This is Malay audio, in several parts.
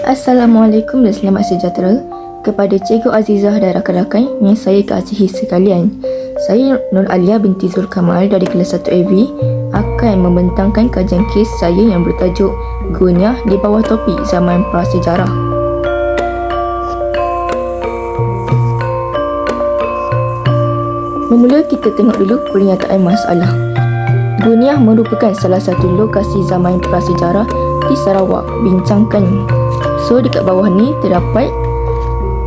Assalamualaikum dan selamat sejahtera kepada Cikgu Azizah dan rakan-rakan yang saya kasihi sekalian. Saya Nur Alia binti Zul Kamal dari kelas 1 AV akan membentangkan kajian kes saya yang bertajuk Gunyah di bawah topik zaman prasejarah. Memula kita tengok dulu pernyataan masalah. Gunyah merupakan salah satu lokasi zaman prasejarah di Sarawak. Bincangkan. So dekat bawah ni terdapat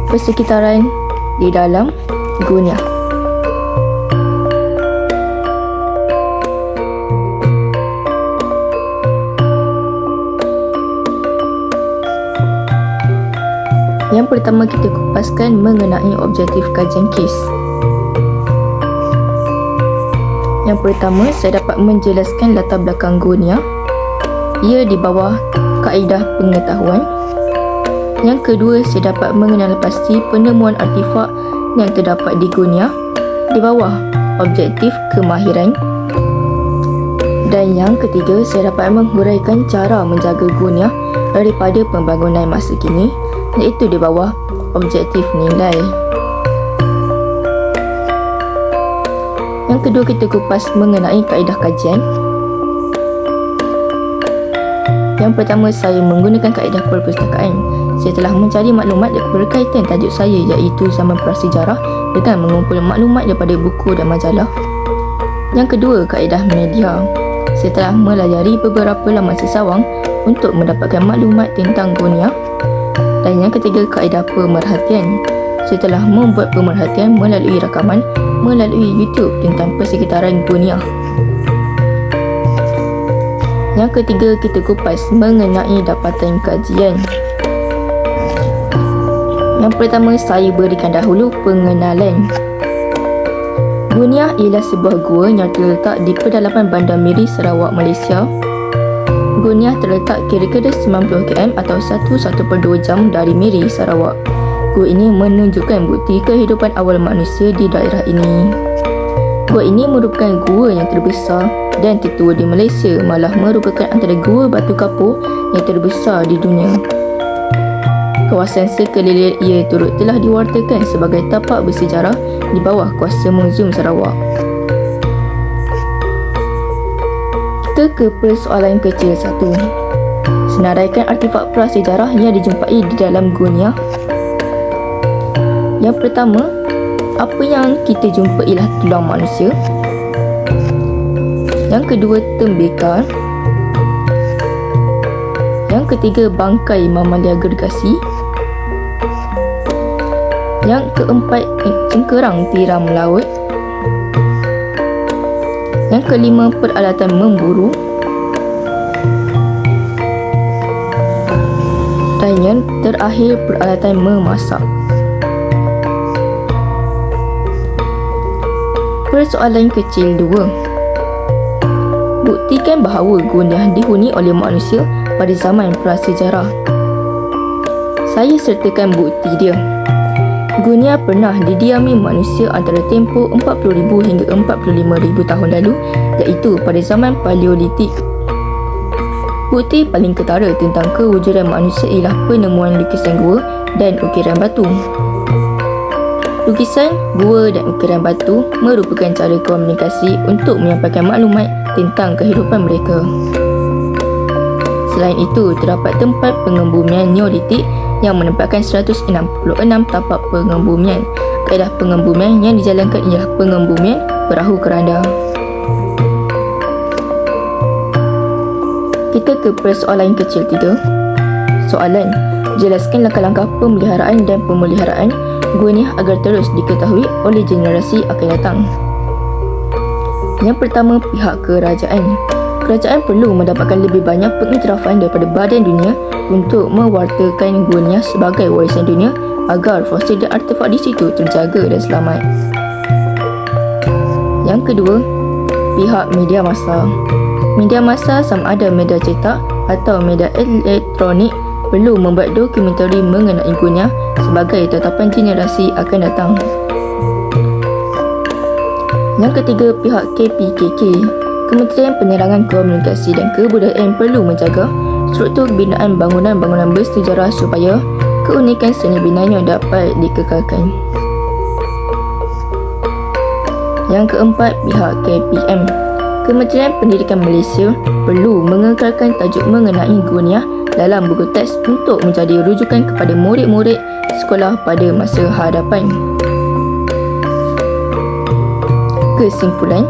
persekitaran di dalam Gunyah. Yang pertama kita kupaskan mengenai objektif kajian kes. Yang pertama, saya dapat menjelaskan latar belakang Gunyah. Ia di bawah kaedah pengetahuan. Yang kedua, saya dapat mengenal pasti penemuan artifak yang terdapat di Gunyah di bawah objektif kemahiran. Dan yang ketiga, saya dapat menghuraikan cara menjaga Gunyah daripada pembangunan masa kini, iaitu di bawah objektif nilai. Yang kedua, kita kupas mengenai kaedah kajian. Yang pertama, saya menggunakan kaedah perpustakaan. Saya telah mencari maklumat berkaitan tajuk saya, iaitu zaman prasejarah, dengan mengumpul maklumat daripada buku dan majalah. Yang kedua, kaedah media. Saya telah melayari beberapa laman sesawang untuk mendapatkan maklumat tentang Gunyah. Dan yang ketiga, kaedah pemerhatian. Saya telah membuat pemerhatian melalui rakaman melalui YouTube tentang persekitaran Gunyah. Yang ketiga, kita kupas mengenai dapatan kajian. Yang pertama, saya berikan dahulu pengenalan. Gunyah ialah sebuah gua yang terletak di pedalaman Bandar Miri, Sarawak, Malaysia. Gunyah terletak kira-kira 90 km atau 1.2 jam dari Miri, Sarawak. Gua ini menunjukkan bukti kehidupan awal manusia di daerah ini. Gua ini merupakan gua yang terbesar dan tertua di Malaysia, malah merupakan antara gua batu kapur yang terbesar di dunia. Kawasan sekeliling ia turut telah diwartakan sebagai tapak bersejarah di bawah kuasa Muzium Sarawak. Kita ke persoalan kecil satu. Senaraikan artifak prasejarah yang dijumpai di dalam Gunyah. Yang pertama, apa yang kita jumpa ialah tulang manusia. Yang kedua, tembikar. Yang ketiga, bangkai mamalia gergasi. Yang keempat, cengkerang tiram laut. Yang kelima, peralatan memburu. Dan yang terakhir, peralatan memasak. Persoalan kecil 2. Buktikan bahawa Gunyah dihuni oleh manusia pada zaman prasejarah. Saya sertakan bukti dia. Gunyah pernah didiami manusia antara tempoh 40,000 hingga 45,000 tahun lalu, iaitu pada zaman Paleolitik. Bukti paling ketara tentang kewujudan manusia ialah penemuan lukisan gua dan ukiran batu. Lukisan, gua dan ukiran batu merupakan cara komunikasi untuk menyampaikan maklumat tentang kehidupan mereka. Selain itu, terdapat tempat pengembumian Neolitik yang menempatkan 166 tapak pengembumian. Kaedah pengembumian yang dijalankan ialah pengembumian perahu keranda. Kita ke persoalan kecil 3. Soalan, jelaskan langkah-langkah pemeliharaan dan pemeliharaan Gunyah agar terus diketahui oleh generasi akan datang. Yang pertama, pihak kerajaan. Kerajaan perlu mendapatkan lebih banyak pengiktirafan daripada badan dunia untuk mewartakan Gunyah sebagai warisan dunia agar fosil dan artefak di situ terjaga dan selamat. Yang kedua, pihak media massa. Media massa sama ada media cetak atau media elektronik perlu membuat dokumentari mengenai Gunyah sebagai tetapan generasi akan datang. Yang ketiga, pihak KPKK. Kementerian Penerangan Komunikasi dan Kebudayaan perlu menjaga struktur kebinaan bangunan-bangunan bersejarah supaya keunikan seni binanya dapat dikekalkan. Yang keempat, pihak KPM. Kementerian Pendidikan Malaysia perlu mengekalkan tajuk mengenai Gunyah dalam buku teks untuk menjadi rujukan kepada murid-murid sekolah pada masa hadapan. Kesimpulan,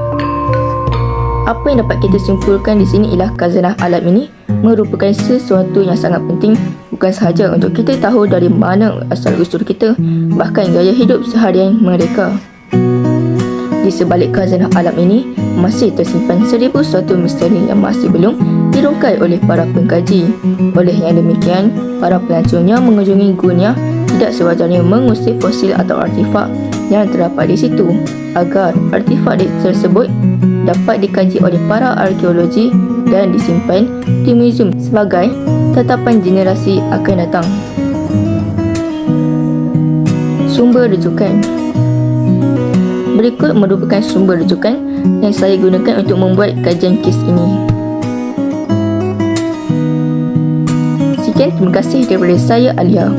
apa yang dapat kita simpulkan di sini ialah khazanah alam ini merupakan sesuatu yang sangat penting, bukan sahaja untuk kita tahu dari mana asal-usul kita, bahkan gaya hidup seharian mereka. Di sebalik khazanah alam ini masih tersimpan 1,001 misteri yang masih belum dirungkai oleh para pengkaji. Oleh yang demikian, para pelancongnya mengunjungi Gunyah tidak sewajarnya mengusik fosil atau artifak yang terdapat di situ, agar artifak tersebut dapat dikaji oleh para arkeologi dan disimpan di muzium sebagai tatapan generasi akan datang. Sumber rujukan. Berikut merupakan sumber rujukan yang saya gunakan untuk membuat kajian kes ini. Sekian, terima kasih daripada saya, Alia.